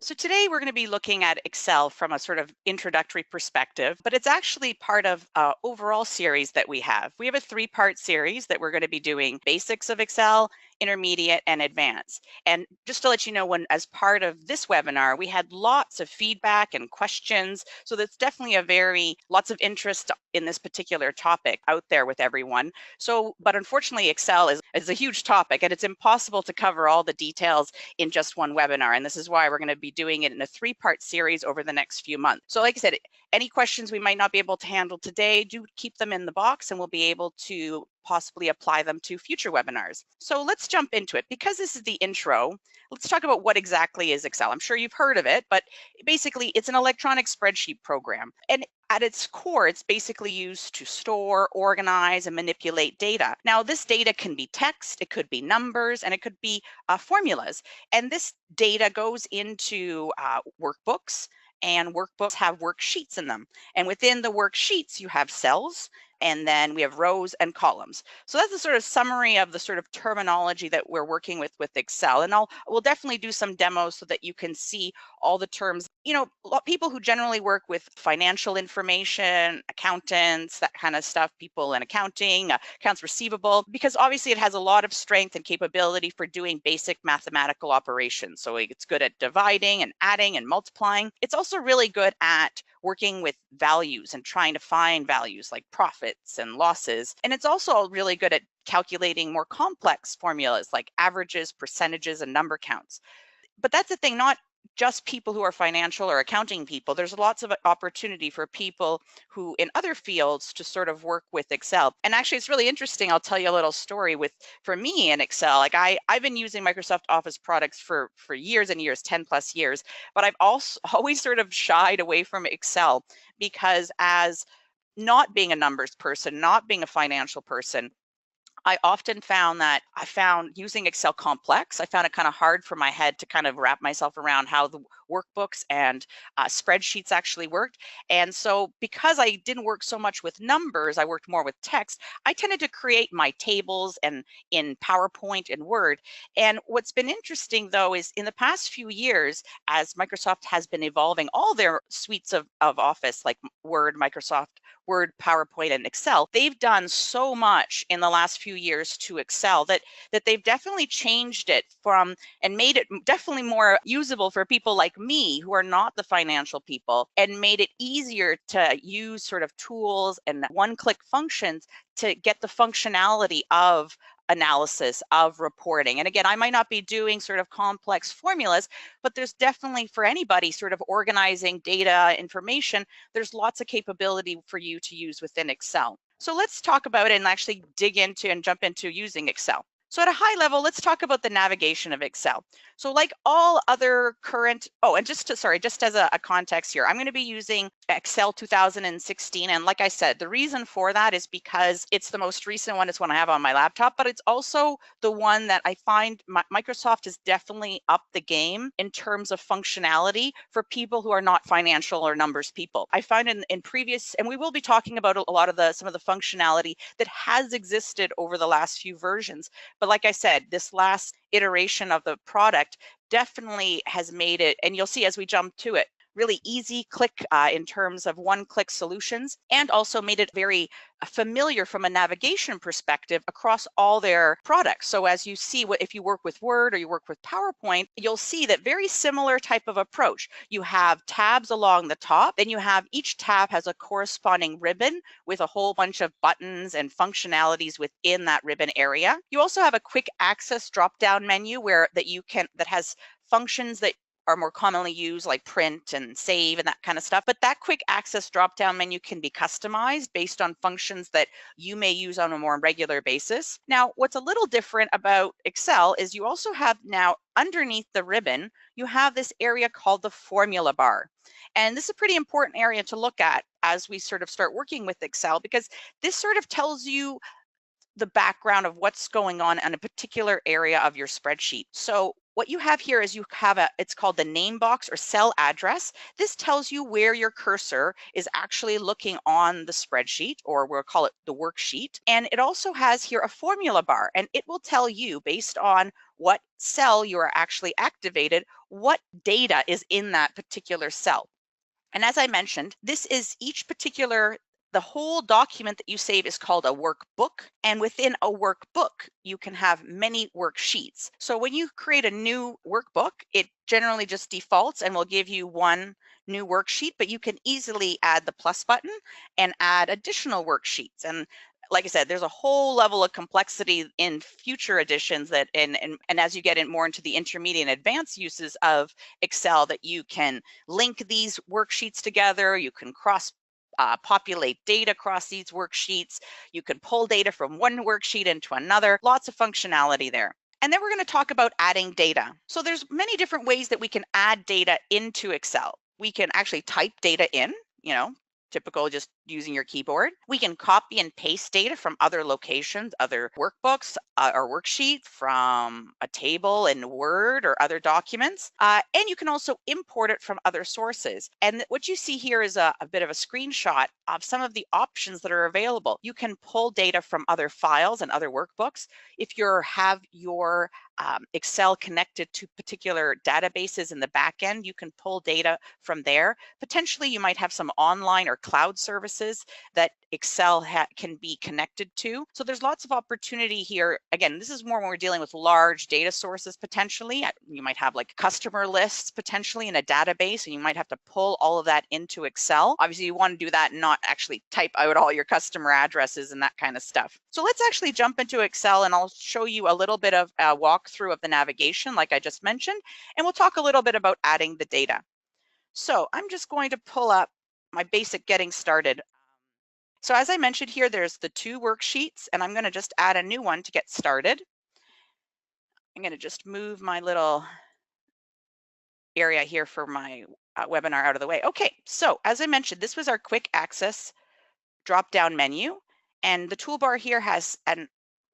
So today we're going to be looking at Excel from a sort of introductory perspective, but it's actually part of an overall series that we have. We have a three-part series that we're going to be doing basics of Excel, intermediate, and advanced. And just to let you know, when as part of this webinar, we had lots of feedback and questions. So that's definitely lots of interest in this particular topic out there with everyone. So, but unfortunately, Excel is a huge topic and it's impossible to cover all the details in just one webinar. And this is why we're going to be doing it in a three-part series over the next few months. So like I said, any questions we might not be able to handle today, do keep them in the box and we'll be able to possibly apply them to future webinars. So let's jump into it. Because this is the intro, let's talk about what exactly is Excel. I'm sure you've heard of it, but basically it's an electronic spreadsheet program. And at its core, it's basically used to store, organize, and manipulate data. Now, this data can be text, it could be numbers, and it could be formulas. And this data goes into workbooks, and workbooks have worksheets in them. And within the worksheets, you have cells, and then we have rows and columns. So that's a sort of summary of the sort of terminology that we're working with Excel. And we'll definitely do some demos so that you can see all the terms. You know, people who generally work with financial information, accountants, that kind of stuff, people in accounting, accounts receivable, because obviously it has a lot of strength and capability for doing basic mathematical operations. So it's good at dividing and adding and multiplying. It's also really good at working with values and trying to find values like profits and losses. And it's also really good at calculating more complex formulas like averages, percentages, and number counts. But that's the thing, not just people who are financial or accounting people. There's lots of opportunity for people who in other fields to sort of work with Excel. And actually, it's really interesting. I'll tell you a little story for me in Excel. Like I've been using Microsoft Office products for years and years, 10 plus years, but I've also always sort of shied away from Excel because as not being a numbers person, not being a financial person, I often found that I found using Excel complex. I found it kind of hard for my head to kind of wrap myself around how the workbooks and spreadsheets actually worked. And so because I didn't work so much with numbers, I worked more with text, I tended to create my tables and in PowerPoint and Word. And what's been interesting though is in the past few years, as Microsoft has been evolving all their suites of Office like Word, Microsoft Word, PowerPoint, and Excel, they've done so much in the last few years to Excel that they've definitely changed it from and made it definitely more usable for people like me who are not the financial people, and made it easier to use sort of tools and one-click functions to get the functionality of analysis, of reporting. And again, I might not be doing sort of complex formulas, but there's definitely for anybody sort of organizing data information, there's lots of capability for you to use within Excel. So let's talk about it and actually dig into and jump into using Excel. So at a high level, let's talk about the navigation of Excel. So like all other current, and just as a context here, I'm going to be using Excel 2016. And like I said, the reason for that is because it's the most recent one. It's one I have on my laptop, but it's also the one that I find Microsoft is definitely up the game in terms of functionality for people who are not financial or numbers people. I find in previous, and we will be talking about a lot of some of the functionality that has existed over the last few versions. But like I said, this last iteration of the product definitely has made it, and you'll see as we jump to it, really easy click in terms of one-click solutions, and also made it very familiar from a navigation perspective across all their products. So as you see, if you work with Word or you work with PowerPoint, you'll see that very similar type of approach. You have tabs along the top, then you have each tab has a corresponding ribbon with a whole bunch of buttons and functionalities within that ribbon area. You also have a quick access drop-down menu that has functions that are more commonly used like print and save and that kind of stuff. But that quick access drop-down menu can be customized based on functions that you may use on a more regular basis. Now, what's a little different about Excel is you also have now underneath the ribbon, you have this area called the formula bar. And this is a pretty important area to look at as we sort of start working with Excel, because this sort of tells you the background of what's going on in a particular area of your spreadsheet. So what you have here is you have it's called the name box or cell address. This tells you where your cursor is actually looking on the spreadsheet, or we'll call it the worksheet. And it also has here a formula bar, and it will tell you based on what cell you are actually activated, what data is in that particular cell. And as I mentioned, this is the whole document that you save is called a workbook. And within a workbook, you can have many worksheets. So when you create a new workbook, it generally just defaults and will give you one new worksheet, but you can easily add the plus button and add additional worksheets. And like I said, there's a whole level of complexity in future editions that, and as you get in more into the intermediate and advanced uses of Excel, that you can link these worksheets together, you can populate data across these worksheets, you can pull data from one worksheet into another, lots of functionality there. And then we're going to talk about adding data. So there's many different ways that we can add data into Excel. We can actually type data in, typical just using your keyboard. We can copy and paste data from other locations, other workbooks or worksheets, from a table in Word or other documents. And you can also import it from other sources. And what you see here is a bit of a screenshot of some of the options that are available. You can pull data from other files and other workbooks. If you have your Excel connected to particular databases in the back end, you can pull data from there. Potentially, you might have some online or cloud services that Excel can be connected to. So there's lots of opportunity here. Again, this is more when we're dealing with large data sources potentially. You might have like customer lists potentially in a database, and you might have to pull all of that into Excel. Obviously, you want to do that and not actually type out all your customer addresses and that kind of stuff. So let's actually jump into Excel, and I'll show you a little bit of a walkthrough of the navigation like I just mentioned, and we'll talk a little bit about adding the data. So I'm just going to pull up my basic getting started. So as I mentioned here, there's the two worksheets, and I'm going to just add a new one to get started. I'm going to just move my little area here for my webinar out of the way. Okay, so as I mentioned, this was our quick access drop-down menu, and the toolbar here has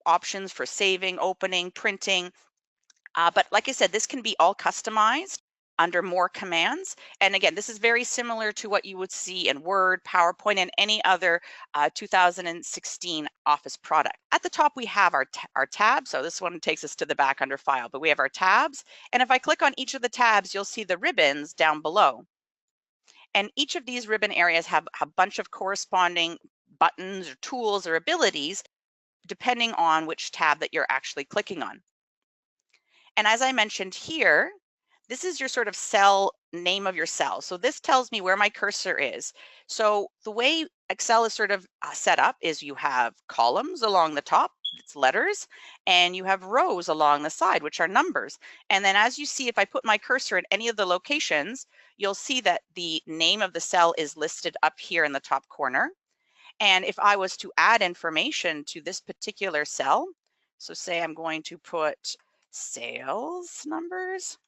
options for saving, opening, printing. But like I said, this can be all customized under more commands. And again, this is very similar to what you would see in Word, PowerPoint, and any other 2016 Office product. At the top, we have our tabs. So this one takes us to the back under File, but we have our tabs. And if I click on each of the tabs, you'll see the ribbons down below. And each of these ribbon areas have a bunch of corresponding buttons or tools or abilities, depending on which tab that you're actually clicking on. And as I mentioned here, this is your sort of cell name of your cell. So this tells me where my cursor is. So the way Excel is sort of set up is you have columns along the top, it's letters, and you have rows along the side, which are numbers. And then as you see, if I put my cursor in any of the locations, you'll see that the name of the cell is listed up here in the top corner. And if I was to add information to this particular cell, so say I'm going to put sales numbers,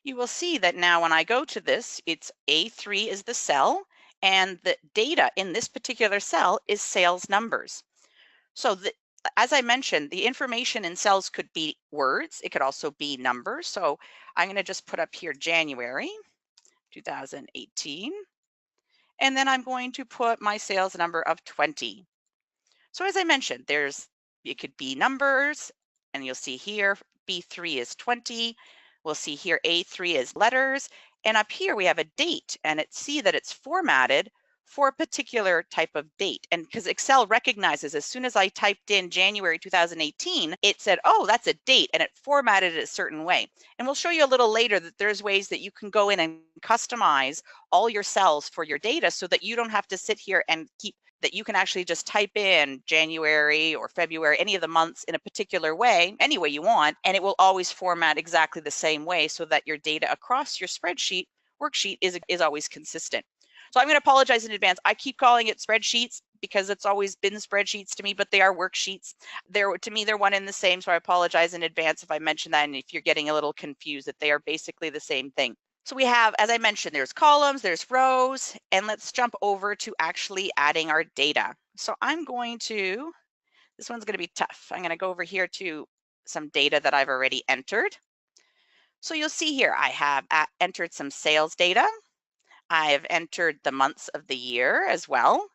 you will see that now when I go to this, it's A3 is the cell, and the data in this particular cell is sales numbers. So as I mentioned, the information in cells could be words. It could also be numbers. So I'm going to just put up here January 2018. And then I'm going to put my sales number of 20. So as I mentioned, it could be numbers, and you'll see here B3 is 20. We'll see here A3 is letters, and up here we have a date, and see that it's formatted for a particular type of date. And because Excel recognizes as soon as I typed in January 2018, it said, oh, that's a date, and it formatted it a certain way. And we'll show you a little later that there's ways that you can go in and customize all your cells for your data so that you don't have to sit here and that you can actually just type in January or February, any of the months in a particular way, any way you want, and it will always format exactly the same way so that your data across your worksheet is always consistent. So I'm going to apologize in advance. I keep calling it spreadsheets because it's always been spreadsheets to me, but they are worksheets. To me, they're one and the same, so I apologize in advance if I mention that and if you're getting a little confused, that they are basically the same thing. So we have, as I mentioned, there's columns, there's rows, and let's jump over to actually adding our data. So this one's going to be tough. I'm going to go over here to some data that I've already entered. So you'll see here, I have entered some sales data. I have entered the months of the year as well.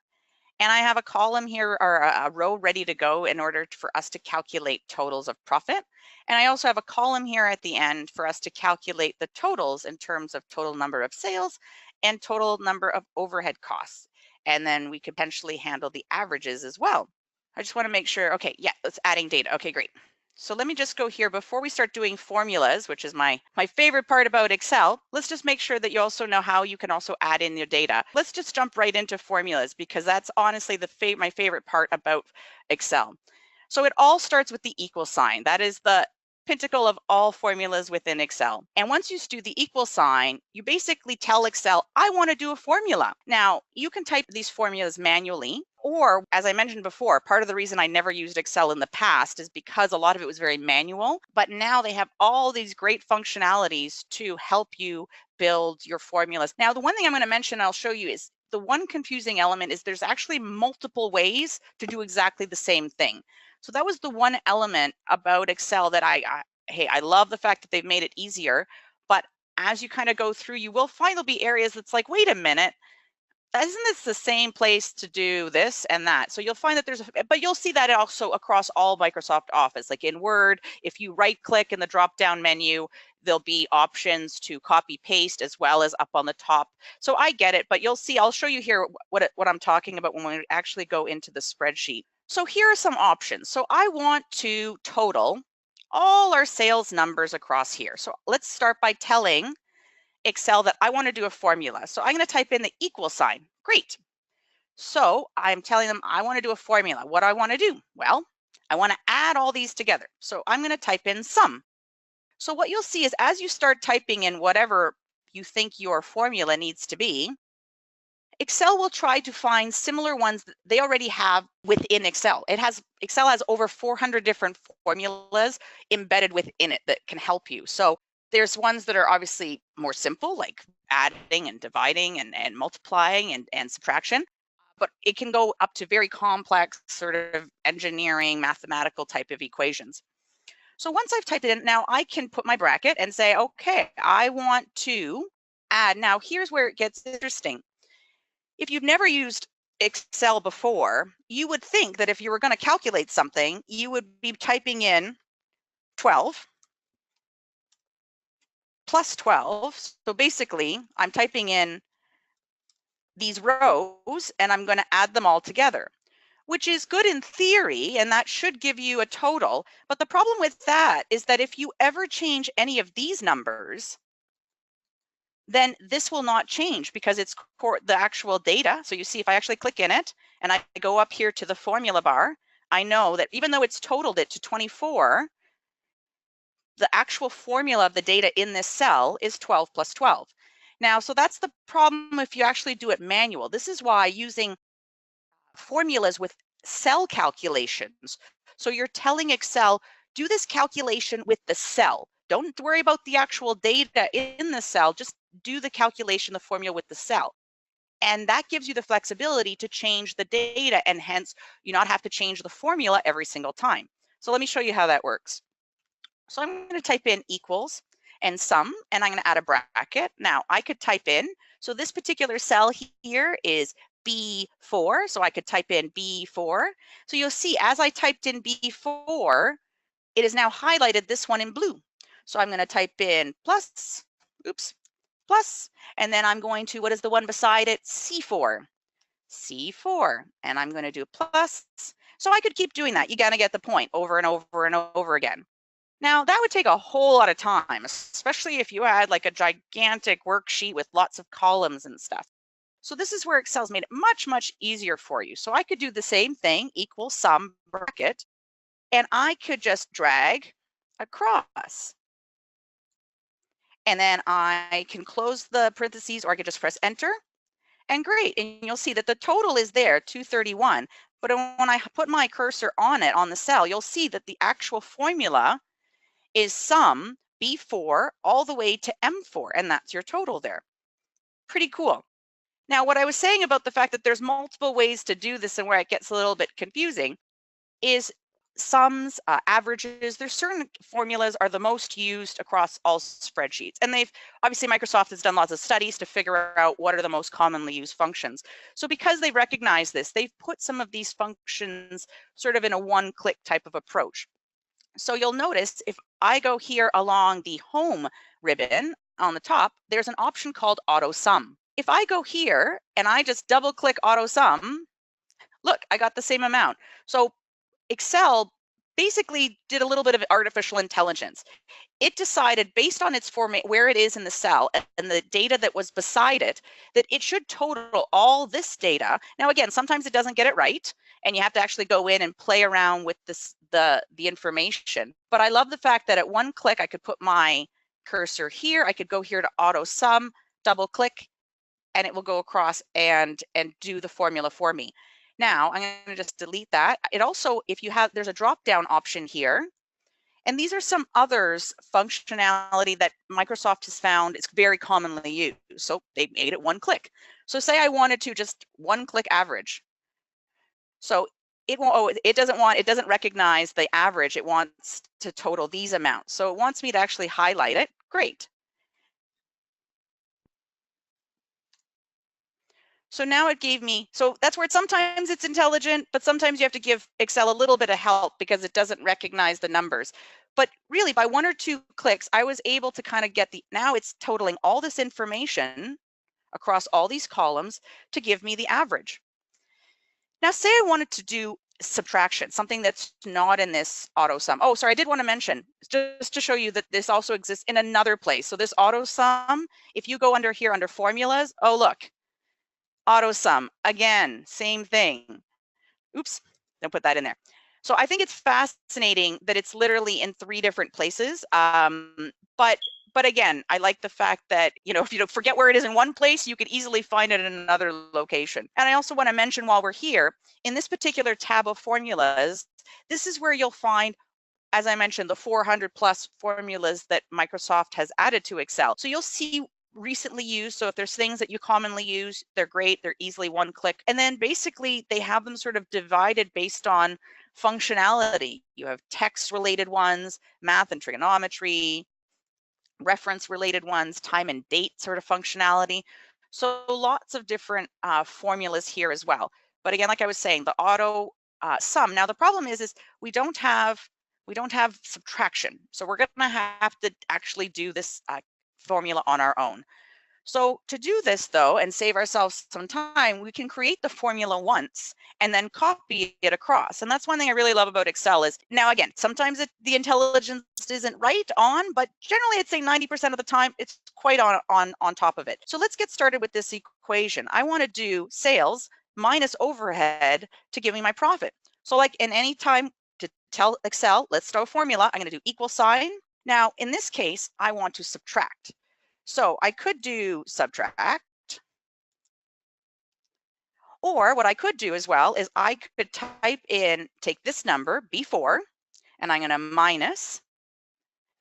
And I have a column here or a row ready to go in order for us to calculate totals of profit. And I also have a column here at the end for us to calculate the totals in terms of total number of sales and total number of overhead costs. And then we could potentially handle the averages as well. I just want to make sure, okay, yeah, it's adding data. Okay, great. So let me just go here before we start doing formulas, which is my favorite part about Excel. Let's just make sure that you also know how you can also add in your data. Let's just jump right into formulas because that's honestly my favorite part about Excel. So it all starts with the equal sign. That is the pinnacle of all formulas within Excel. And once you do the equal sign, you basically tell Excel, I want to do a formula. Now, you can type these formulas manually, or as I mentioned before, part of the reason I never used Excel in the past is because a lot of it was very manual, but now they have all these great functionalities to help you build your formulas. Now, the one thing I'm going to mention, I'll show you, is the one confusing element is there's actually multiple ways to do exactly the same thing. So that was the one element about Excel that hey, I love the fact that they've made it easier, but as you kind of go through, you will find there'll be areas that's like, wait a minute, isn't this the same place to do this and that? So you'll find that but you'll see that also across all Microsoft Office. Like in Word, if you right click in the drop down menu, there'll be options to copy paste as well as up on the top. So I get it, but you'll see, I'll show you here what I'm talking about when we actually go into the spreadsheet. So here are some options. So I want to total all our sales numbers across here. So let's start by telling Excel that I want to do a formula. So I'm going to type in the equal sign. Great. So I'm telling them I want to do a formula. What do I want to do? Well, I want to add all these together. So I'm going to type in sum. So what you'll see is as you start typing in whatever you think your formula needs to be, Excel will try to find similar ones that they already have within Excel. Excel has over 400 different formulas embedded within it that can help you. So there's ones that are obviously more simple, like adding and dividing and multiplying and subtraction, but it can go up to very complex sort of engineering, mathematical type of equations. So once I've typed it in, now I can put my bracket and say, okay, I want to add. Now here's where it gets interesting. If you've never used Excel before, you would think that if you were going to calculate something, you would be typing in 12 plus 12. So basically, I'm typing in these rows and I'm going to add them all together, which is good in theory, and that should give you a total. But the problem with that is that if you ever change any of these numbers, then this will not change because it's the actual data. So you see, if I actually click in it and I go up here to the formula bar, I know that even though it's totaled it to 24, the actual formula of the data in this cell is 12 plus 12. Now, so that's the problem if you actually do it manual. This is why using formulas with cell calculations. So you're telling Excel, do this calculation with the cell. Don't worry about the actual data in the cell, just do the calculation, the formula with the cell. And that gives you the flexibility to change the data and hence you not have to change the formula every single time. So let me show you how that works. So I'm going to type in equals and sum, and I'm going to add a bracket. Now I could type in, so this particular cell here is B4, so I could type in B4. So you'll see as I typed in B4, it is now highlighted this one in blue. So I'm going to type in plus, plus, and then I'm going to, what is the one beside it? C4, and I'm going to do plus. So I could keep doing that. You got to get the point over and over and over again. Now that would take a whole lot of time, especially if you had like a gigantic worksheet with lots of columns and stuff. So this is where Excel's made it much, much easier for you. So I could do the same thing, equal sum bracket, and I could just drag across. And then I can close the parentheses, or I could just press enter, and great. And you'll see that the total is there, 231. But when I put my cursor on it, on the cell, you'll see that the actual formula is sum B4 all the way to M4, and that's your total there. Pretty cool. Now, what I was saying about the fact that there's multiple ways to do this and where it gets a little bit confusing is sums, averages. There's certain formulas are the most used across all spreadsheets. And they've, obviously Microsoft has done lots of studies to figure out what are the most commonly used functions. So because they recognize this, they've put some of these functions sort of in a one-click type of approach. So you'll notice if I go here along the home ribbon on the top, there's an option called auto sum. If I go here and I just double click auto sum, look, I got the same amount. So Excel basically did a little bit of artificial intelligence. It decided based on its format, where it is in the cell and the data that was beside it, that it should total all this data. Now, again, sometimes it doesn't get it right, and you have to actually go in and play around with this, the information. But I love the fact that at one click, I could put my cursor here. I could go here to auto sum, double click, and it will go across and do the formula for me. Now, I'm going to just delete that. It also, if you have, there's a drop-down option here. And these are some others functionality that Microsoft has found is very commonly used. So they made it one click. So say I wanted to just one click average. So it won't, oh, it doesn't recognize the average. It wants to total these amounts. So it wants me to actually highlight it. Great. So now it gave me, so that's where sometimes it's intelligent, but sometimes you have to give Excel a little bit of help because it doesn't recognize the numbers. But really by one or two clicks, I was able to kind of get now it's totaling all this information across all these columns to give me the average. Now say I wanted to do subtraction, something that's not in this auto sum. Oh, sorry, I did want to mention, just to show you that this also exists in another place. So this auto sum, if you go under here under formulas, oh, look. Auto sum, again, same thing. Oops, don't put that in there. So I think it's fascinating that it's literally in 3 different places. But again, I like the fact that, you know, if you don't forget where it is in one place, you could easily find it in another location. And I also want to mention while we're here, in this particular tab of formulas, this is where you'll find, as I mentioned, the 400 plus formulas that Microsoft has added to Excel. So you'll see recently used. So if there's things that you commonly use, they're great. They're easily one click. And then basically they have them sort of divided based on functionality. You have text related ones, math and trigonometry, reference related ones, time and date sort of functionality. So lots of different formulas here as well. But again, like I was saying, the auto sum. Now the problem is we don't have subtraction. So we're going to have to actually do this formula on our own. So to do this though, and save ourselves some time, we can create the formula once and then copy it across. And that's one thing I really love about Excel is, now again, sometimes the intelligence isn't right on, but generally I'd say 90% of the time it's quite on top of it. So let's get started with this equation. I want to do sales minus overhead to give me my profit. So like in any time to tell Excel, let's throw a formula, I'm going to do equal sign. Now, in this case, I want to subtract. So I could do subtract, or what I could do as well is I could type in, take this number, B4, and I'm going to minus,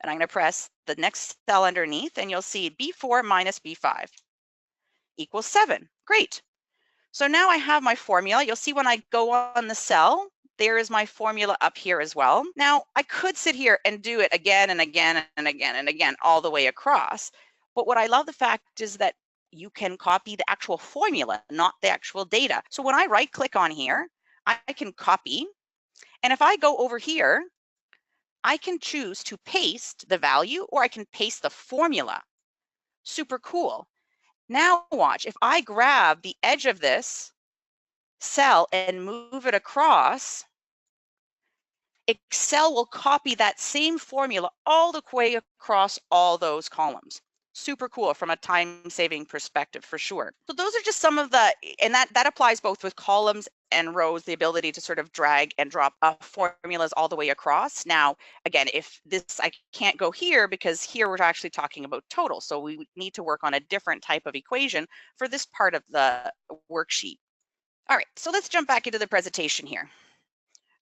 and I'm going to press the next cell underneath, and you'll see B4 minus B5 equals 7. Great. So now I have my formula. You'll see when I go on the cell, there is my formula up here as well. Now, I could sit here and do it again and again and again and again all the way across. But what I love the fact is that you can copy the actual formula, not the actual data. So when I right click on here, I can copy. And if I go over here, I can choose to paste the value or I can paste the formula. Super cool. Now watch, if I grab the edge of this cell and move it across, Excel will copy that same formula all the way across all those columns. Super cool from a time-saving perspective for sure. So those are just some of the, and that applies both with columns and rows, the ability to sort of drag and drop formulas all the way across. Now, again, if this, I can't go here because here we're actually talking about total. So we need to work on a different type of equation for this part of the worksheet. All right, so let's jump back into the presentation here.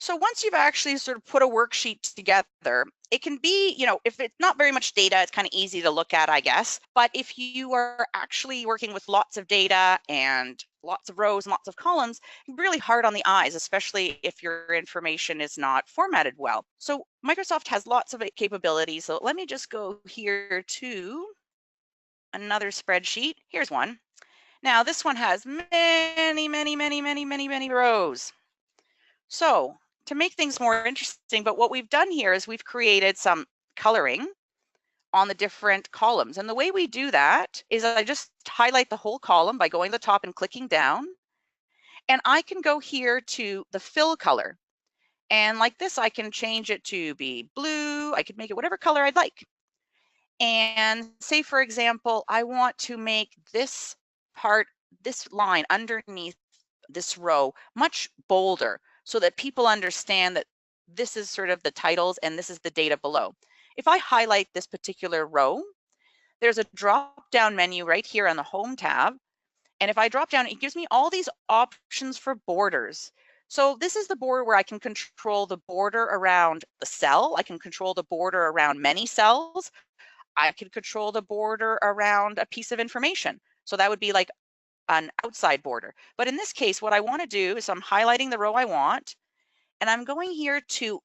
So once you've actually sort of put a worksheet together, it can be, if it's not very much data, it's kind of easy to look at, I guess. But if you are actually working with lots of data and lots of rows and lots of columns, really hard on the eyes, especially if your information is not formatted well. So Microsoft has lots of capabilities. So let me just go here to another spreadsheet. Here's one. Now this one has many rows. So to make things more interesting, but what we've done here is we've created some coloring on the different columns. And the way we do that is I just highlight the whole column by going to the top and clicking down. And I can go here to the fill color. And like this, I can change it to be blue. I could make it whatever color I'd like. And say, for example, I want to make this part, this line underneath this row much bolder so that people understand that this is sort of the titles and this is the data below. If I highlight this particular row, there's a drop down menu right here on the home tab. And if I drop down, it gives me all these options for borders. So this is the border where I can control the border around the cell. I can control the border around many cells. I can control the border around a piece of information. So that would be like an outside border. But in this case, what I want to do is I'm highlighting the row I want, and I'm going here to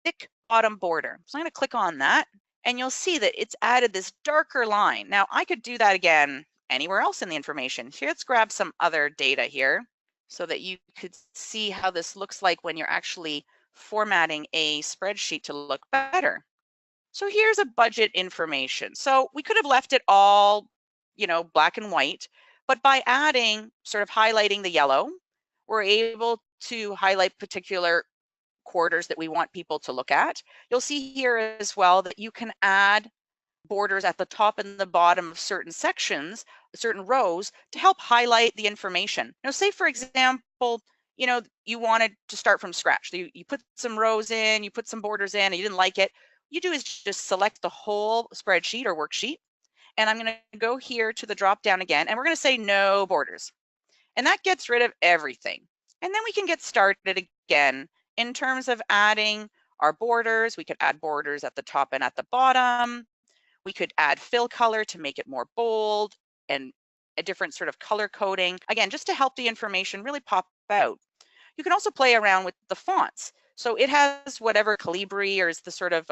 thick bottom border. So I'm going to click on that, and you'll see that it's added this darker line. Now I could do that again anywhere else in the information. Here, let's grab some other data here so that you could see how this looks like when you're actually formatting a spreadsheet to look better. So here's a budget information. So we could have left it all, black and white, but by adding, sort of highlighting the yellow, we're able to highlight particular quarters that we want people to look at. You'll see here as well that you can add borders at the top and the bottom of certain sections, certain rows, to help highlight the information. Now, say for example, you wanted to start from scratch. You put some rows in, you put some borders in, and you didn't like it. You do is just select the whole spreadsheet or worksheet. And I'm going to go here to the drop down again, and we're going to say no borders. And that gets rid of everything. And then we can get started again in terms of adding our borders. We could add borders at the top and at the bottom. We could add fill color to make it more bold and a different sort of color coding. Again, just to help the information really pop out. You can also play around with the fonts. So it has whatever Calibri or is the sort of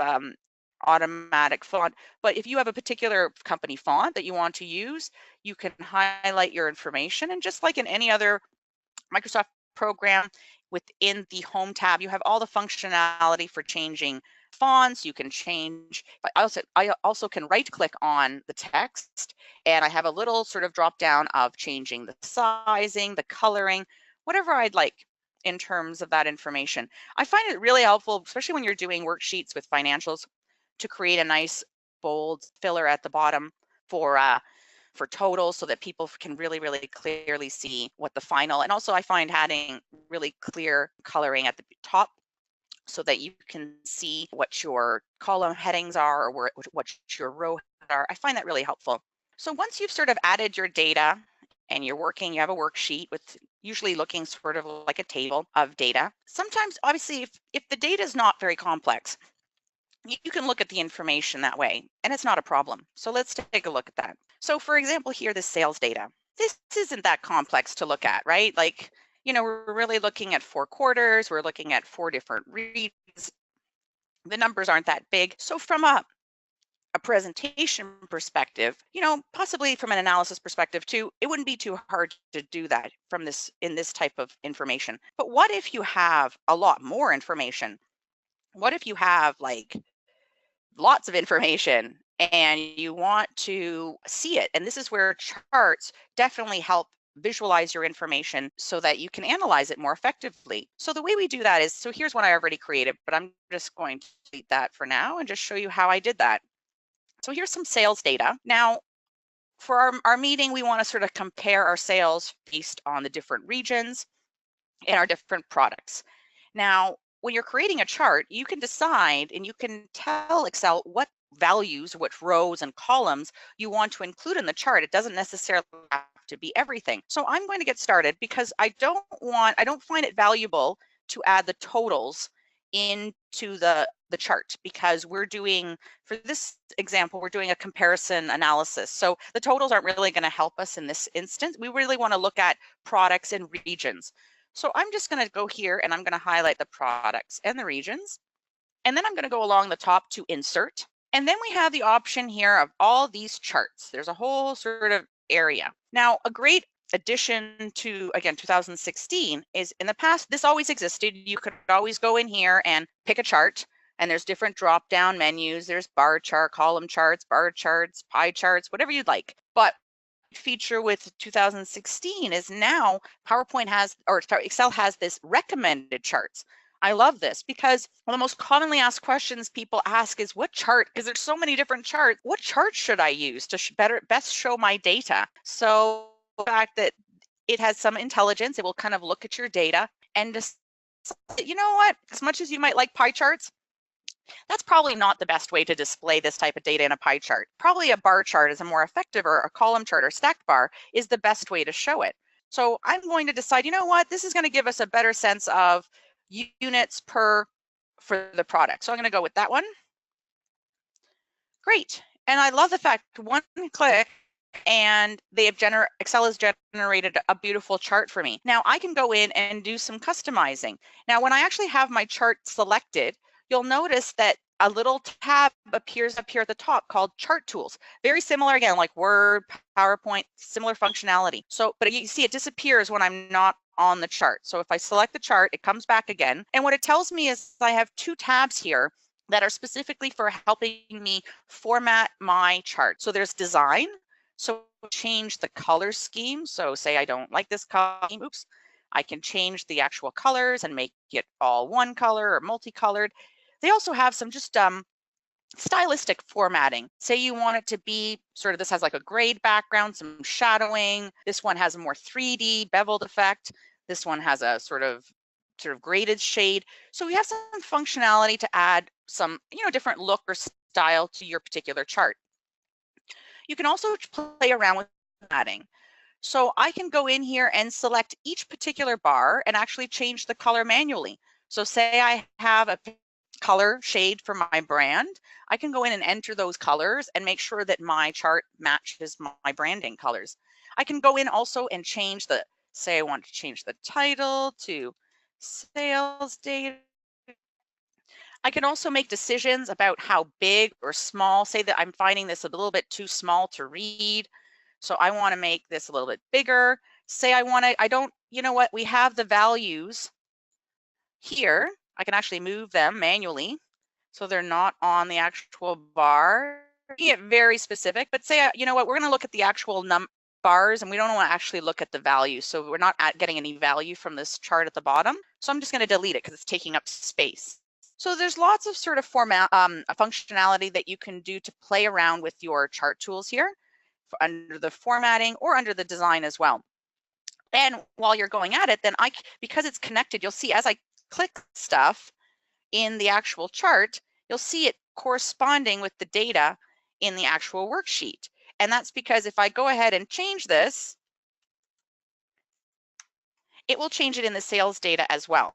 automatic font. But if you have a particular company font that you want to use, you can highlight your information. And just like in any other Microsoft program, within the Home tab, you have all the functionality for changing fonts. You can change, I also can right click on the text, and I have a little sort of drop down of changing the sizing, the coloring, whatever I'd like in terms of that information. I find it really helpful, especially when you're doing worksheets with financials, to create a nice bold filler at the bottom for totals so that people can really clearly see what the final, and also I find adding really clear coloring at the top so that you can see what your column headings are or what your row are. I find that really helpful. So once you've sort of added your data and you're working, you have a worksheet with usually looking sort of like a table of data. Sometimes, obviously, if the data is not very complex, you can look at the information that way, and it's not a problem. So let's take a look at that. So for example, here, the sales data. This isn't that complex to look at, right? Like, we're really looking at 4 quarters. We're looking at 4 different regions. The numbers aren't that big. So from a presentation perspective, possibly from an analysis perspective too, it wouldn't be too hard to do that in this type of information. But what if you have a lot more information? What if you have like lots of information and you want to see it? And this is where charts definitely help visualize your information so that you can analyze it more effectively. So the way we do that is, so here's one I already created, but I'm just going to delete that for now and just show you how I did that. So here's some sales data. Now, for our meeting, we want to sort of compare our sales based on the different regions and our different products. Now, when you're creating a chart, you can decide and you can tell Excel what values, which rows and columns you want to include in the chart. It doesn't necessarily have to be everything. So I'm going to get started because I don't find it valuable to add the totals into the chart, because we're doing, for this example, we're doing a comparison analysis. So the totals aren't really going to help us in this instance. We really want to look at products and regions. So I'm just going to go here and I'm going to highlight the products and the regions. And then I'm going to go along the top to insert. And then we have the option here of all these charts. There's a whole sort of area. Now, a great addition to, again, 2016 is, in the past, this always existed. You could always go in here and pick a chart, and there's different drop-down menus. There's bar chart, column charts, bar charts, pie charts, whatever you'd like. But feature with 2016 is now PowerPoint has, or sorry, Excel has this recommended charts. I love this because one of the most commonly asked questions people ask is, what chart, because there's so many different charts, what chart should I use to best show my data? So the fact that it has some intelligence, it will kind of look at your data and just, you know what, as much as you might like pie charts, that's probably not the best way to display this type of data in a pie chart. Probably a bar chart is a more effective, or a column chart or stacked bar is the best way to show it. So I'm going to decide, you know what, this is going to give us a better sense of units for the product. So I'm going to go with that one. Great. And I love the fact one click and they have Excel has generated a beautiful chart for me. Now I can go in and do some customizing. Now when I actually have my chart selected, you'll notice that a little tab appears up here at the top called Chart Tools. Very similar, again, like Word, PowerPoint, similar functionality. So, but you see it disappears when I'm not on the chart. So if I select the chart, it comes back again. And what it tells me is I have two tabs here that are specifically for helping me format my chart. So there's Design. So change the color scheme. So say I don't like this color scheme, oops. I can change the actual colors and make it all one color or multicolored. They also have some just stylistic formatting. Say you want it to be sort of, this has like a grayed background, some shadowing. This one has a more 3D beveled effect. This one has a sort of graded shade. So we have some functionality to add some, different look or style to your particular chart. You can also play around with formatting. So I can go in here and select each particular bar and actually change the color manually. So say I have a color shade for my brand, I can go in and enter those colors and make sure that my chart matches my branding colors. I can go in also and change the, say I want to change the title to sales data. I can also make decisions about how big or small, say that I'm finding this a little bit too small to read. So I want to make this a little bit bigger. Say I don't, you know what, we have the values here. I can actually move them manually so they're not on the actual bar. You get very specific, but say, you know what, we're going to look at the actual bars and we don't want to actually look at the value. So we're not getting any value from this chart at the bottom. So I'm just going to delete it because it's taking up space. So there's lots of sort of functionality that you can do to play around with your chart tools here under the formatting or under the design as well. And while you're going at it, then because it's connected, you'll see as I click stuff in the actual chart, you'll see it corresponding with the data in the actual worksheet. And that's because if I go ahead and change this, it will change it in the sales data as well.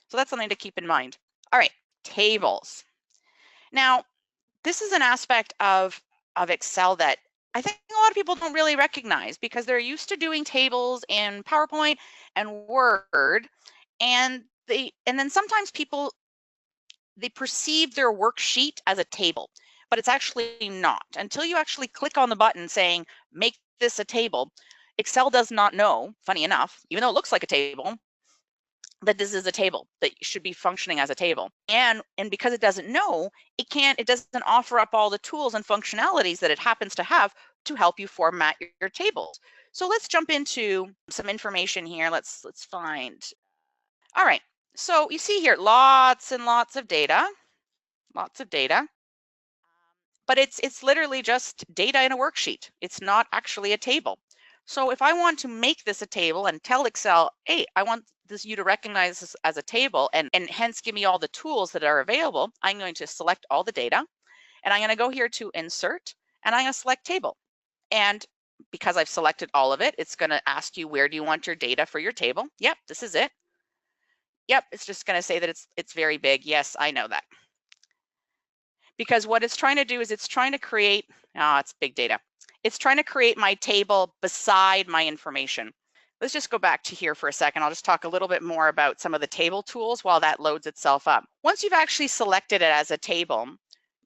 So that's something to keep in mind. All right, tables. Now, this is an aspect of Excel that I think a lot of people don't really recognize because they're used to doing tables in PowerPoint and Word, and then sometimes people, they perceive their worksheet as a table, but it's actually not. Until you actually click on the button saying, make this a table, Excel does not know, funny enough, even though it looks like a table, that this is a table that should be functioning as a table. And because it doesn't know, it doesn't offer up all the tools and functionalities that it happens to have to help you format your tables. So let's jump into some information here. Let's find. All right. So you see here, lots and lots of data, but it's literally just data in a worksheet. It's not actually a table. So if I want to make this a table and tell Excel, hey, I want you to recognize this as a table and hence give me all the tools that are available, I'm going to select all the data and I'm going to go here to insert and I'm going to select table. And because I've selected all of it, it's going to ask you, where do you want your data for your table? Yep, this is it. Yep, it's just going to say that it's very big. Yes, I know that. Because what it's trying to do is it's trying to create, it's big data. It's trying to create my table beside my information. Let's just go back to here for a second. I'll just talk a little bit more about some of the table tools while that loads itself up. Once you've actually selected it as a table,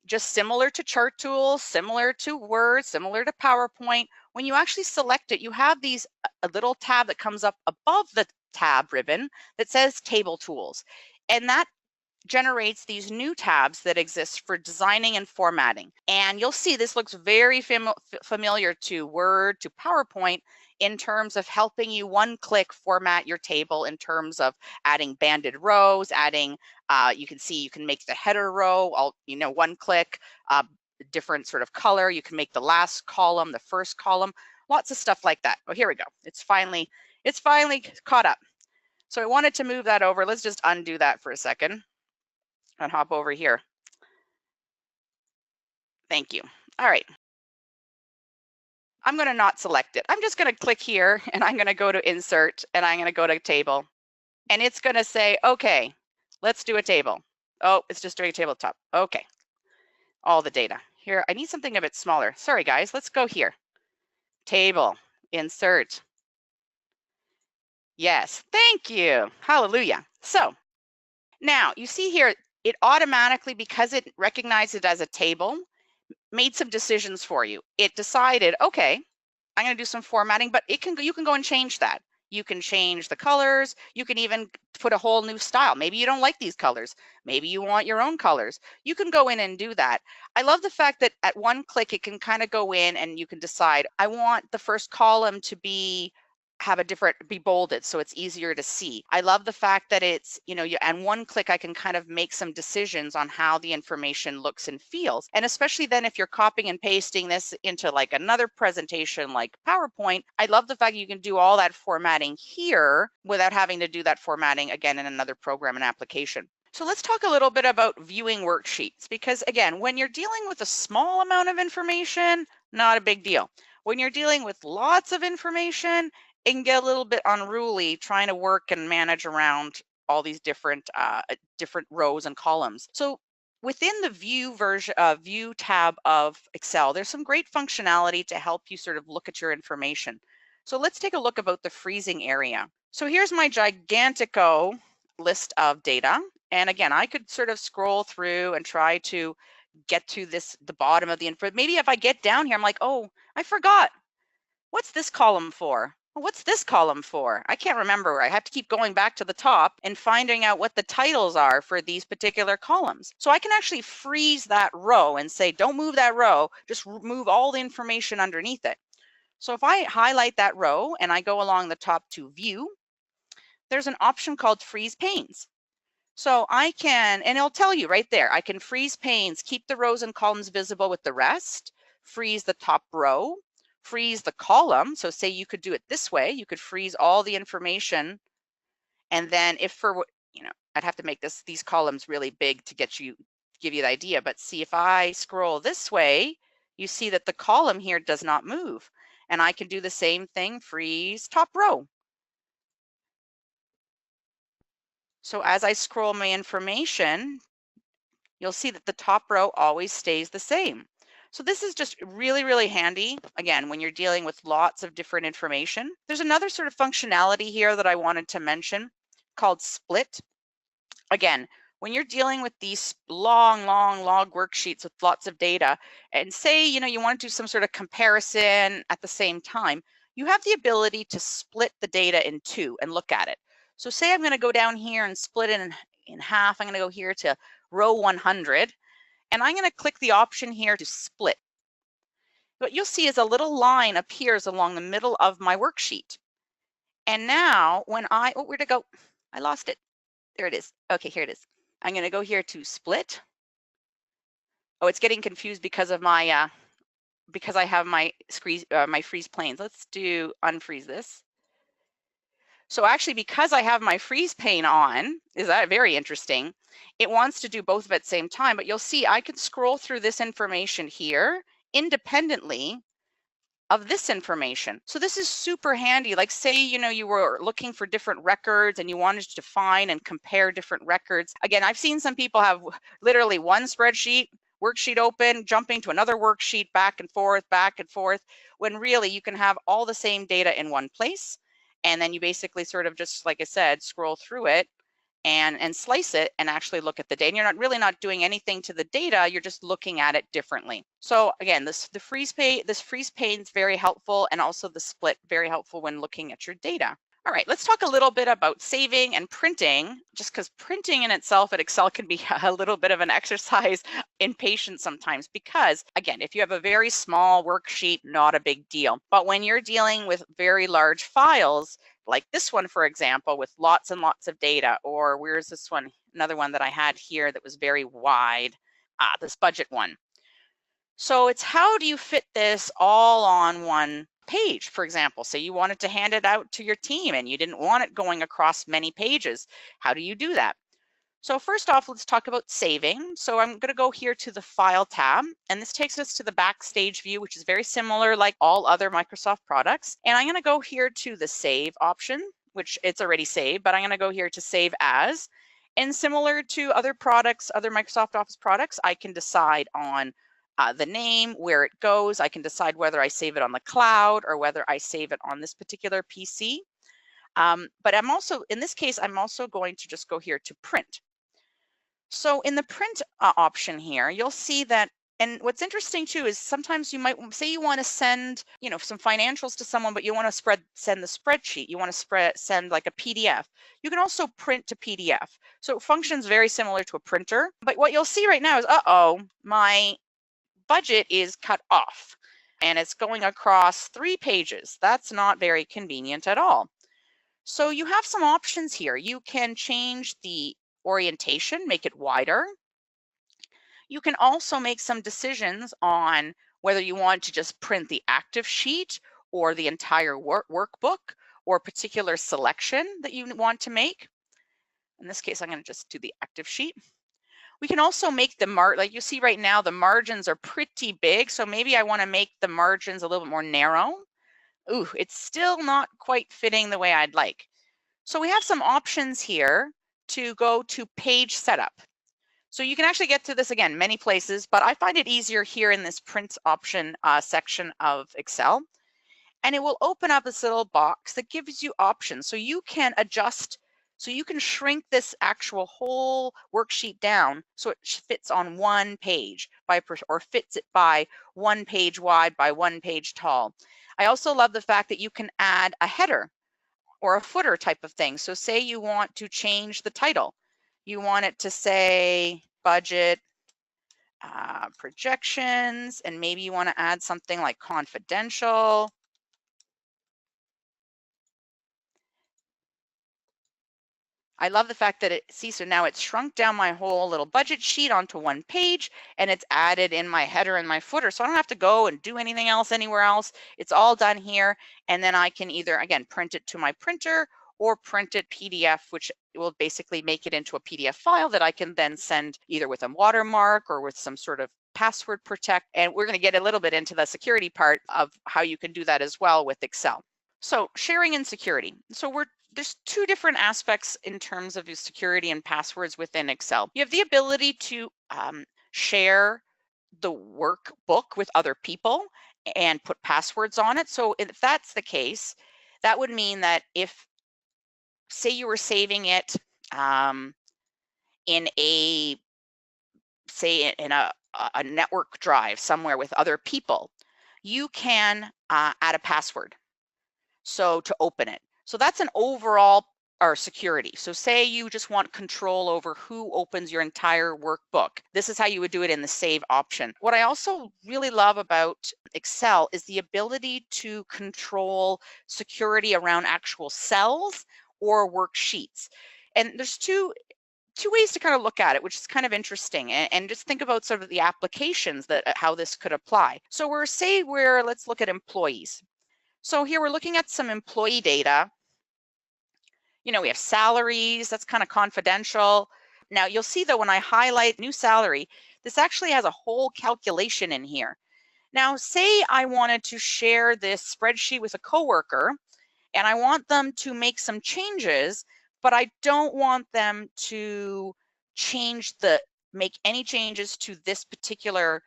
just similar to chart tools, similar to Word, similar to PowerPoint, when you actually select it, you have a little tab that comes up above the tab ribbon that says Table Tools. And that generates these new tabs that exist for designing and formatting. And you'll see this looks very familiar to Word, to PowerPoint, in terms of helping you one-click format your table in terms of adding banded rows, adding, you can see you can make the header row, one click, different sort of color. You can make the last column, the first column, lots of stuff like that. Oh, here we go. It's finally caught up. So I wanted to move that over. Let's just undo that for a second and hop over here. Thank you. All right. I'm going to not select it. I'm just going to click here and I'm going to go to insert and I'm going to go to table. And it's going to say, okay, let's do a table. Oh, it's just doing a table top. Okay. All the data. Here, I need something a bit smaller. Sorry, guys. Let's go here. Table, insert. Yes, thank you. Hallelujah. So now you see here, it automatically, because it recognized it as a table, made some decisions for you. It decided, okay, I'm going to do some formatting, but you can go and change that. You can change the colors. You can even put a whole new style. Maybe you don't like these colors. Maybe you want your own colors. You can go in and do that. I love the fact that at one click, it can kind of go in and you can decide, I want the first column to be bolded so it's easier to see. I love the fact that it's, and one click I can kind of make some decisions on how the information looks and feels. And especially then if you're copying and pasting this into like another presentation like PowerPoint, I love the fact you can do all that formatting here without having to do that formatting again in another program and application. So let's talk a little bit about viewing worksheets, because again, when you're dealing with a small amount of information, not a big deal. When you're dealing with lots of information, it can get a little bit unruly trying to work and manage around all these different rows and columns. So within the view tab of Excel, there's some great functionality to help you sort of look at your information. So let's take a look about the freezing area. So here's my gigantico list of data. And again, I could sort of scroll through and try to get to the bottom of the info. Maybe if I get down here, I'm like, oh, I forgot. What's this column for? What's this column for? I can't remember. I have to keep going back to the top and finding out what the titles are for these particular columns. So I can actually freeze that row and say, don't move that row, just move all the information underneath it. So if I highlight that row and I go along the top to view, there's an option called freeze panes. So I can, and it'll tell you right there, I can freeze panes, keep the rows and columns visible with the rest, freeze the top row, freeze the column. So say you could do it this way, you could freeze all the information. And then if I'd have to make these columns really big to give you the idea, but see if I scroll this way, you see that the column here does not move. And I can do the same thing, freeze top row. So as I scroll my information, you'll see that the top row always stays the same. So this is just really, really handy, again, when you're dealing with lots of different information. There's another sort of functionality here that I wanted to mention called split. Again, when you're dealing with these long log worksheets with lots of data, and say, you want to do some sort of comparison at the same time, you have the ability to split the data in two and look at it. So say I'm going to go down here and split it in half. I'm going to go here to row 100, and I'm going to click the option here to split. What you'll see is a little line appears along the middle of my worksheet. And now when where'd it go? I lost it. There it is. Okay, here it is. I'm going to go here to split. Oh, it's getting confused because of my because I have my freeze planes. Let's unfreeze this. So actually, because I have my freeze pane on, is that very interesting? It wants to do both of it at the same time, but you'll see I can scroll through this information here independently of this information. So this is super handy. Like say, you were looking for different records and you wanted to find and compare different records. Again, I've seen some people have literally one worksheet open, jumping to another worksheet, back and forth, when really you can have all the same data in one place. And then you basically sort of just, like I said, scroll through it and slice it and actually look at the data. And you're really not doing anything to the data, you're just looking at it differently. So again, this freeze pane is very helpful, and also the split very helpful when looking at your data. All right, let's talk a little bit about saving and printing, just because printing in itself at Excel can be a little bit of an exercise in patience sometimes, because again, if you have a very small worksheet, not a big deal. But when you're dealing with very large files, like this one, for example, with lots and lots of data, or where's this one? Another one that I had here that was very wide, this budget one. So it's how do you fit this all on one page? For example, say you wanted to hand it out to your team and you didn't want it going across many pages. How do you do that? So first off, let's talk about saving. So I'm going to go here to the File tab, and this takes us to the Backstage view, which is very similar like all other Microsoft products. And I'm going to go here to the Save option, which it's already saved, but I'm going to go here to Save As. And similar to other products, other Microsoft Office products, I can decide on the name, where it goes. I can decide whether I save it on the cloud or whether I save it on this particular PC. But I'm also, in this case, I'm also going to just go here to Print. So in the print option here, you'll see that, and what's interesting too is sometimes you might say you want to send, some financials to someone, but you want to send the spreadsheet. You want to send like a PDF. You can also print to PDF. So it functions very similar to a printer. But what you'll see right now is, my budget is cut off and it's going across 3 pages. That's not very convenient at all. So you have some options here. You can change the orientation, make it wider. You can also make some decisions on whether you want to just print the active sheet or the entire workbook, or a particular selection that you want to make. In this case, I'm going to just do the active sheet. We can also make the like you see right now, the margins are pretty big. So maybe I want to make the margins a little bit more narrow. Ooh, it's still not quite fitting the way I'd like. So we have some options here to go to page setup. So you can actually get to this again many places, but I find it easier here in this print option section of Excel. And it will open up this little box that gives you options. So you can adjust, so you can shrink this actual whole worksheet down so it fits on one page or fits it by 1 page wide by 1 page tall. I also love the fact that you can add a header or a footer type of thing. So say you want to change the title. You want it to say budget projections, and maybe you want to add something like confidential. I love the fact that so now it's shrunk down my whole little budget sheet onto one page, and it's added in my header and my footer. So I don't have to go and do anything else anywhere else. It's all done here. And then I can either, again, print it to my printer or print it PDF, which will basically make it into a PDF file that I can then send either with a watermark or with some sort of password protect. And we're going to get a little bit into the security part of how you can do that as well with Excel. So sharing and security. So there's 2 different aspects in terms of your security and passwords within Excel. You have the ability to share the workbook with other people and put passwords on it. So if that's the case, that would mean that if, say you were saving it in a network drive somewhere with other people, you can add a password to open it. So that's an overall security. So say you just want control over who opens your entire workbook. This is how you would do it in the save option. What I also really love about Excel is the ability to control security around actual cells or worksheets. And there's two ways to kind of look at it, which is kind of interesting, and just think about sort of the applications that how this could apply. So let's look at employees. So here we're looking at some employee data. We have salaries, that's kind of confidential. Now you'll see that when I highlight new salary, this actually has a whole calculation in here. Now, say I wanted to share this spreadsheet with a coworker and I want them to make some changes, but I don't want them to make any changes to this particular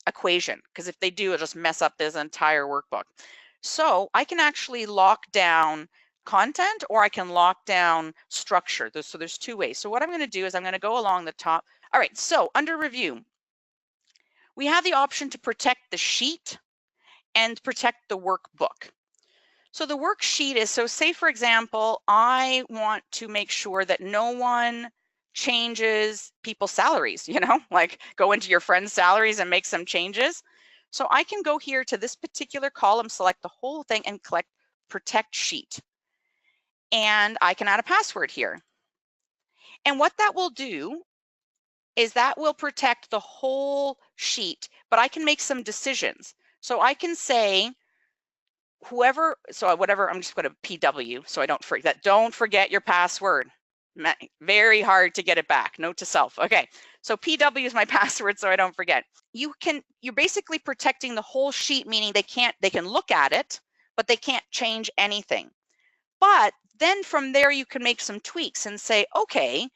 equation, because if they do, it'll just mess up this entire workbook. So I can actually lock down content, or I can lock down structure. So there's two ways. So what I'm going to do is I'm going to go along the top. All right, so under review, we have the option to protect the sheet and protect the workbook. So the worksheet is, so say for example, I want to make sure that no one changes people's salaries, like go into your friend's salaries and make some changes. So I can go here to this particular column, select the whole thing and click protect sheet. And I can add a password here. And what that will do is that will protect the whole sheet, but I can make some decisions. So I can say, whatever, I'm just going to PW so I don't forget. Don't forget your password. Very hard to get it back. Note to self. Okay, so PW is my password so I don't forget. You're basically protecting the whole sheet, meaning they can look at it, but they can't change anything. But then from there you can make some tweaks and say, okay,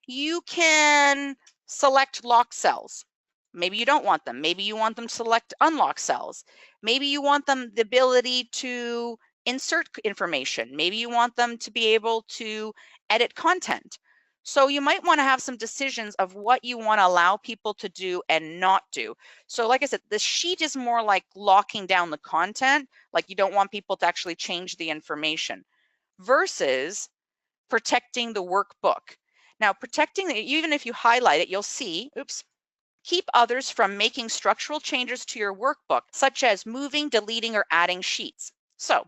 you can select lock cells. Maybe you don't want them. Maybe you want them to select unlock cells. Maybe you want them the ability to insert information. Maybe you want them to be able to edit content. So you might want to have some decisions of what you want to allow people to do and not do. So like I said, the sheet is more like locking down the content, like you don't want people to actually change the information, versus protecting the workbook. Now, even if you highlight it, you'll see, keep others from making structural changes to your workbook, such as moving, deleting, or adding sheets. So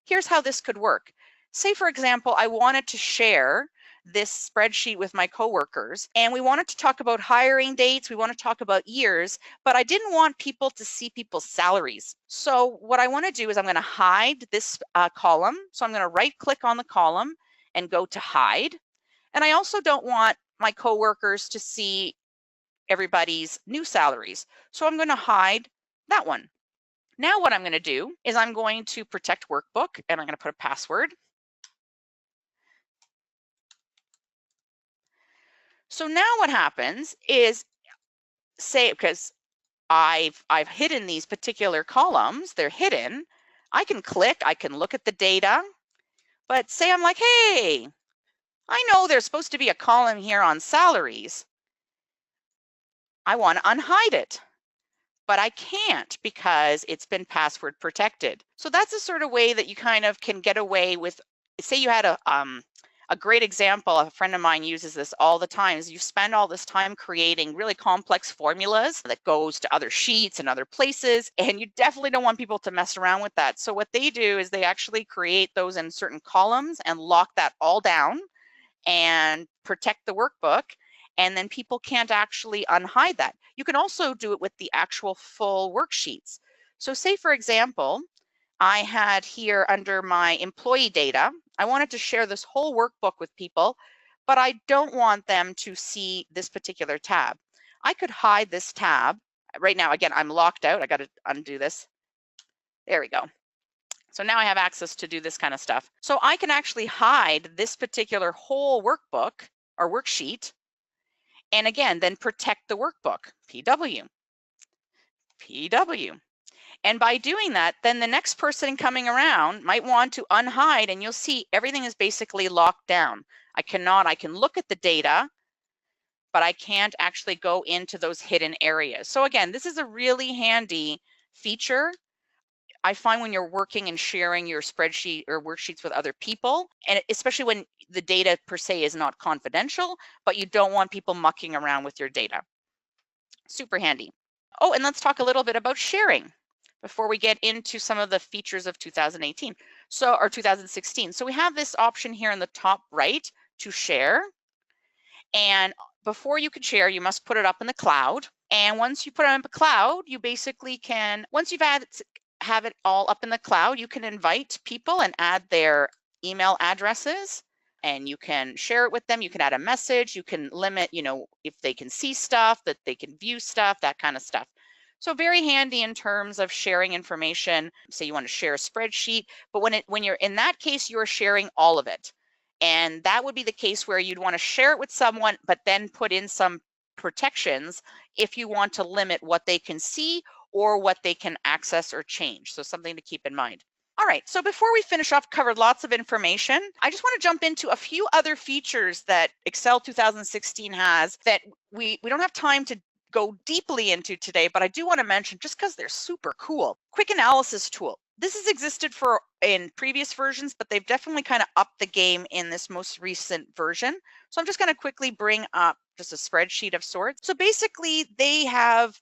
here's how this could work. Say, for example, I wanted to share this spreadsheet with my coworkers, and we wanted to talk about hiring dates, we want to talk about years, but I didn't want people to see people's salaries. So what I want to do is I'm going to hide this column. So I'm going to right-click on the column and go to hide. And I also don't want my coworkers to see everybody's new salaries. So I'm going to hide that one. Now what I'm going to do is I'm going to protect workbook, and I'm going to put a password. So now what happens is, say, because I've hidden these particular columns, they're hidden, I can click, I can look at the data, but say I'm like, hey, I know there's supposed to be a column here on salaries. I want to unhide it, but I can't because it's been password protected. So that's a sort of way that you kind of can get away with, say you had a great example, a friend of mine uses this all the time, is you spend all this time creating really complex formulas that goes to other sheets and other places, and you definitely don't want people to mess around with that. So what they do is they actually create those in certain columns and lock that all down and protect the workbook, and then people can't actually unhide that. You can also do it with the actual full worksheets. So say, for example, I had here under my employee data, I wanted to share this whole workbook with people, but I don't want them to see this particular tab. I could hide this tab. Right now, again, I'm locked out. I got to undo this. There we go. So now I have access to do this kind of stuff. So I can actually hide this particular whole workbook or worksheet, and again, then protect the workbook, PW. And by doing that, then the next person coming around might want to unhide, and you'll see everything is basically locked down. I can look at the data, but I can't actually go into those hidden areas. So again, this is a really handy feature. I find when you're working and sharing your spreadsheet or worksheets with other people, and especially when the data per se is not confidential, but you don't want people mucking around with your data. Super handy. Oh, and let's talk a little bit about sharing before we get into some of the features of 2018, or 2016. So we have this option here in the top right to share. And before you can share, you must put it up in the cloud. And once you put it in the cloud, you basically can, once you've have it all up in the cloud, you can invite people and add their email addresses, and you can share it with them. You can add a message. You can limit, if they can see stuff, that they can view stuff, that kind of stuff. So very handy in terms of sharing information. Say you want to share a spreadsheet, but when you're in that case, you're sharing all of it. And that would be the case where you'd want to share it with someone, but then put in some protections if you want to limit what they can see or what they can access or change. So something to keep in mind. All right, so before we finish off, covered lots of information. I just want to jump into a few other features that Excel 2016 has that we don't have time to go deeply into today, but I do want to mention just because they're super cool. Quick analysis tool. This has existed in previous versions, but they've definitely kind of upped the game in this most recent version. So I'm just going to quickly bring up just a spreadsheet of sorts. So basically they have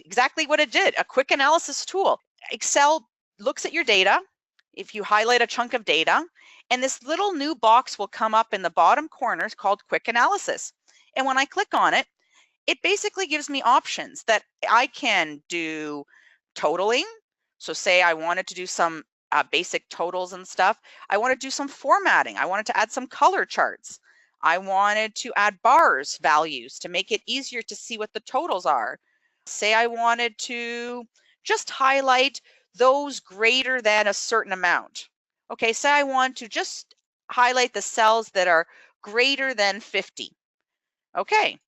exactly what it did, a quick analysis tool. Excel looks at your data. If you highlight a chunk of data, and this little new box will come up in the bottom corner called quick analysis. And when I click on it, it basically gives me options that I can do totaling. So say I wanted to do some basic totals and stuff. I want to do some formatting. I wanted to add some color charts. I wanted to add bars values to make it easier to see what the totals are. Say I wanted to just highlight those greater than a certain amount. Okay, say I want to just highlight the cells that are greater than 50. Okay,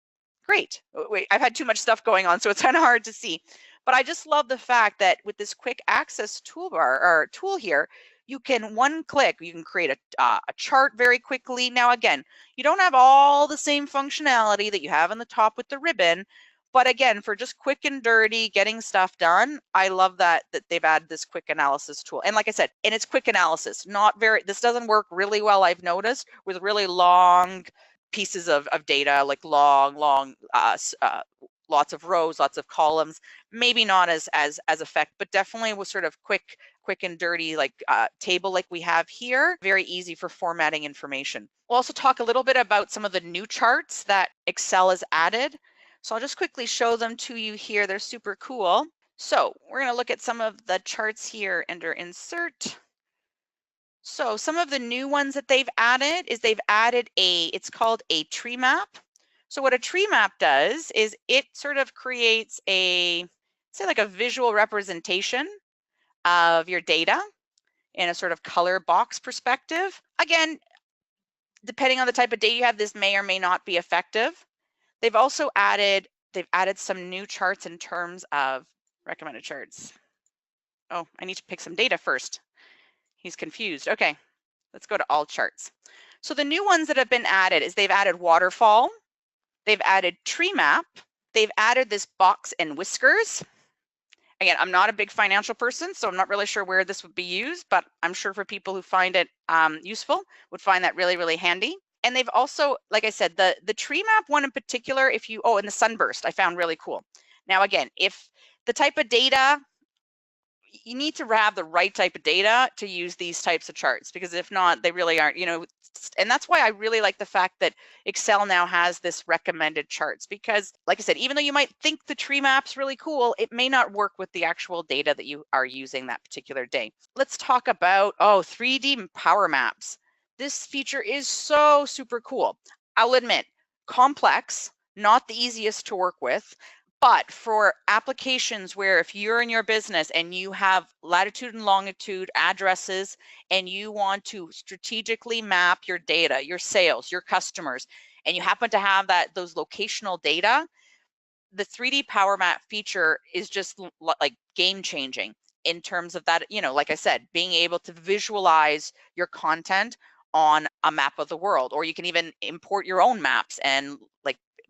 great. Wait, I've had too much stuff going on, so it's kind of hard to see. But I just love the fact that with this quick access toolbar or tool here, you can one click, you can create a chart very quickly. Now, again, you don't have all the same functionality that you have on the top with the ribbon. But again, for just quick and dirty getting stuff done, I love that they've added this quick analysis tool. And like I said, and it's quick analysis, this doesn't work really well, I've noticed, with really long pieces of data, like long, lots of rows, lots of columns, maybe not as effective, but definitely was sort of quick and dirty, like table like we have here, very easy for formatting information. We'll also talk a little bit about some of the new charts that Excel has added. So I'll just quickly show them to you here. They're super cool. So we're going to look at some of the charts here under Insert. So some of the new ones that they've added is it's called a tree map. So what a tree map does is it sort of creates say like a visual representation of your data in a sort of color box perspective. Again, depending on the type of data you have, this may or may not be effective. They've also added some new charts in terms of recommended charts. Oh, I need to pick some data first. He's confused. Okay, let's go to all charts. So the new ones that have been added is they've added waterfall, they've added tree map, they've added this box and whiskers. Again, I'm not a big financial person, so I'm not really sure where this would be used, but I'm sure for people who find it useful would find that really, really handy. And they've also, like I said, the tree map one in particular, and the sunburst, I found really cool. Now, again, if the type of data, you need to have the right type of data to use these types of charts, because if not, they really aren't, and that's why I really like the fact that Excel now has this recommended charts, because like I said, even though you might think the tree map's really cool, it may not work with the actual data that you are using that particular day. Let's talk about, 3D power maps. This feature is so super cool. I'll admit, complex, not the easiest to work with. But for applications where if you're in your business and you have latitude and longitude addresses and you want to strategically map your data, your sales, your customers, and you happen to have those locational data, the 3D Power Map feature is just like game changing in terms of that, like I said, being able to visualize your content on a map of the world, or you can even import your own maps and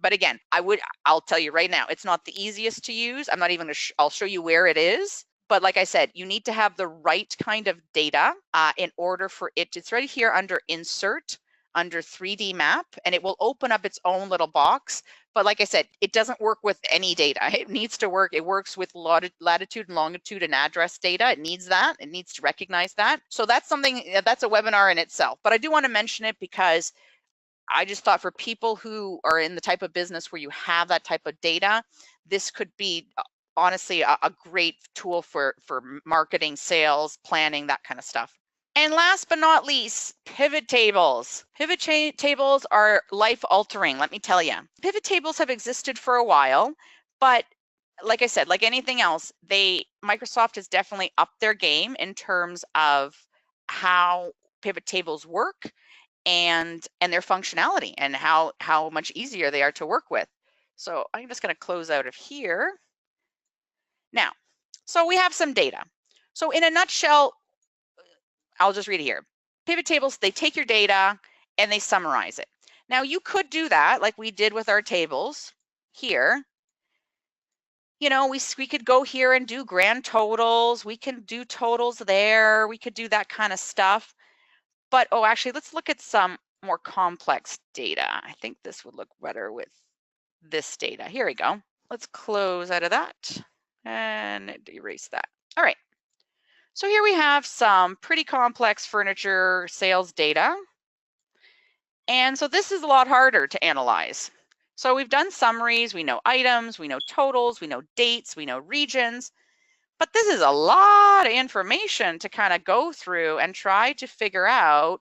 but again, I'll tell you right now, it's not the easiest to use. I'm not even I'll show you where it is. But like I said, you need to have the right kind of data in order for it's right here under Insert, under 3D Map, and it will open up its own little box. But like I said, it doesn't work with any data. It needs to work. It works with latitude and longitude and address data. It needs that. It needs to recognize that. So that's that's a webinar in itself. But I do want to mention it because I just thought for people who are in the type of business where you have that type of data, this could be honestly a great tool for marketing, sales, planning, that kind of stuff. And last but not least, pivot tables. Pivot tables are life altering, let me tell you. Pivot tables have existed for a while, but like I said, like anything else, Microsoft has definitely upped their game in terms of how pivot tables work and their functionality and how much easier they are to work with. So I'm just going to close out of here. Now, so we have some data. So in a nutshell, I'll just read it here. Pivot tables, they take your data and they summarize it. Now you could do that like we did with our tables here. You know, we could go here and do grand totals. We can do totals there. We could do that kind of stuff. But, oh, actually, let's look at some more complex data. I think this would look better with this data. Here we go. Let's close out of that and erase that. All right. So here we have some pretty complex furniture sales data. And so this is a lot harder to analyze. So we've done summaries, we know items, we know totals, we know dates, we know regions, but this is a lot of information to kind of go through and try to figure out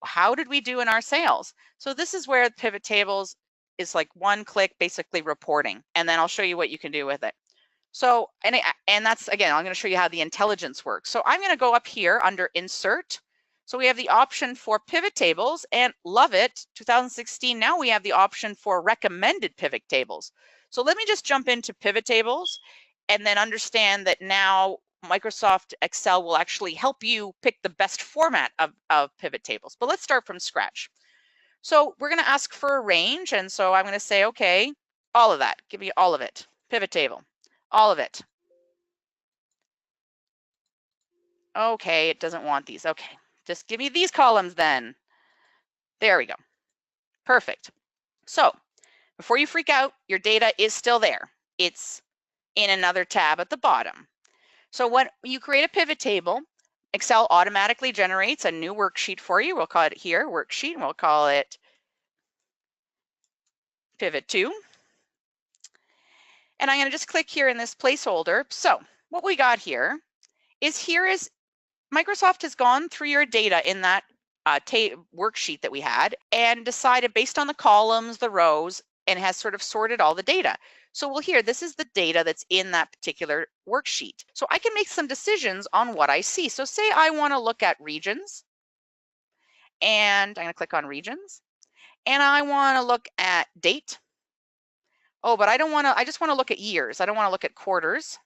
how did we do in our sales. So this is where pivot tables is like one click, basically reporting, and then I'll show you what you can do with it. So, and that's, again, I'm going to show you how the intelligence works. So I'm going to go up here under insert. So we have the option for pivot tables, and love it, 2016, now we have the option for recommended pivot tables. So let me just jump into pivot tables and then understand that now Microsoft Excel will actually help you pick the best format of pivot tables. But let's start from scratch. So we're going to ask for a range, and so I'm going to say, okay, all of that, give me all of it, pivot table, all of it. Okay, it doesn't want these. Okay, just give me these columns then. There we go. Perfect. So before you freak out, your data is still there. It's in another tab at the bottom. So when you create a pivot table, Excel automatically generates a new worksheet for you. We'll call it here, worksheet, and we'll call it pivot 2. And I'm going to just click here in this placeholder. So what we got here is Microsoft has gone through your data in that worksheet that we had and decided based on the columns, the rows, and has sort of sorted all the data. So we'll hear this is the data that's in that particular worksheet. So I can make some decisions on what I see. So say I want to look at regions, and I'm going to click on regions, and I want to look at date. Oh, but I just want to look at years. I don't want to look at quarters.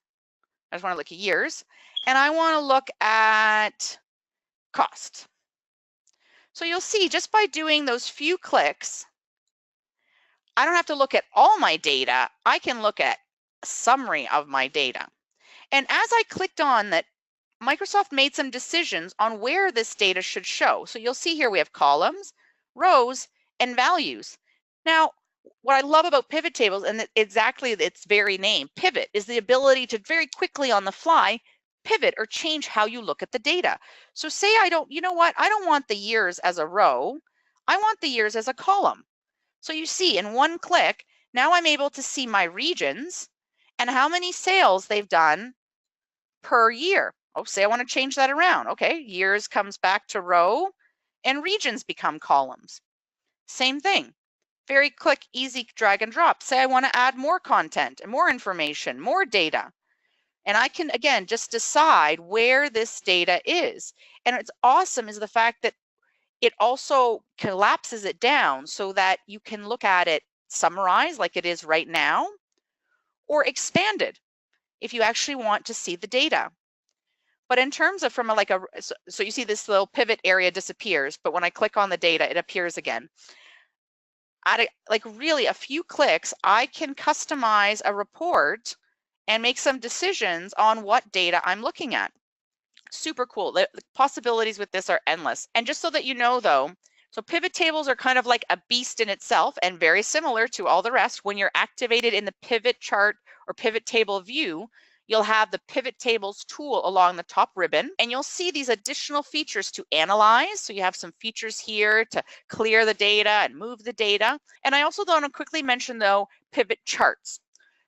I just want to look at years. And I want to look at cost. So you'll see just by doing those few clicks, I don't have to look at all my data. I can look at a summary of my data. And as I clicked on that, Microsoft made some decisions on where this data should show. So you'll see here we have columns, rows, and values. Now, what I love about pivot tables, and exactly its very name, pivot, is the ability to very quickly on the fly pivot or change how you look at the data. So say you know what, I don't want the years as a row, I want the years as a column. So you see in one click, now I'm able to see my regions and how many sales they've done per year. Oh, say I want to change that around. Okay, years comes back to row and regions become columns. Same thing. Very quick, easy drag and drop. Say I want to add more content and more information, more data. And I can, again, just decide where this data is. And what's awesome is the fact that it also collapses it down so that you can look at it summarized like it is right now, or expanded if you actually want to see the data. But in terms of so you see this little pivot area disappears, but when I click on the data, it appears again. At really a few clicks, I can customize a report and make some decisions on what data I'm looking at. Super cool. The possibilities with this are endless. And just so that you know though, so pivot tables are kind of like a beast in itself and very similar to all the rest. When you're activated in the pivot chart or pivot table view, you'll have the pivot tables tool along the top ribbon, and you'll see these additional features to analyze. So you have some features here to clear the data and move the data. And I also want to quickly mention though, pivot charts.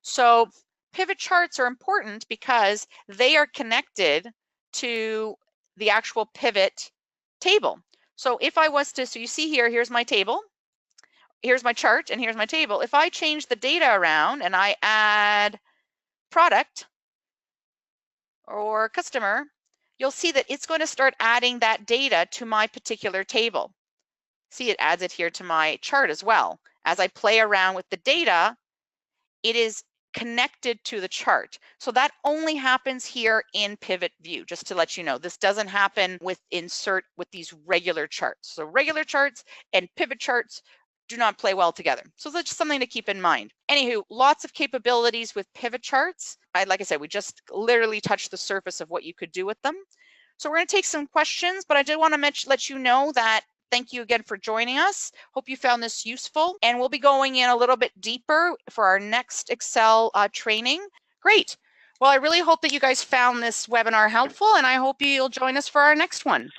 So pivot charts are important because they are connected to the actual pivot table. So if I was to, so you see here, here's my table, here's my chart, and here's my table. If I change the data around and I add product or customer, you'll see that it's going to start adding that data to my particular table. See, it adds it here to my chart as well. As I play around with the data, it is connected to the chart. So that only happens here in Pivot View, just to let you know. This doesn't happen with insert with these regular charts. So regular charts and pivot charts do not play well together. So that's just something to keep in mind. Anywho, lots of capabilities with pivot charts. Like I said, we just literally touched the surface of what you could do with them. So we're going to take some questions, but I did want to let you know that thank you again for joining us. Hope you found this useful, and we'll be going in a little bit deeper for our next Excel training. Great. Well, I really hope that you guys found this webinar helpful, and I hope you'll join us for our next one.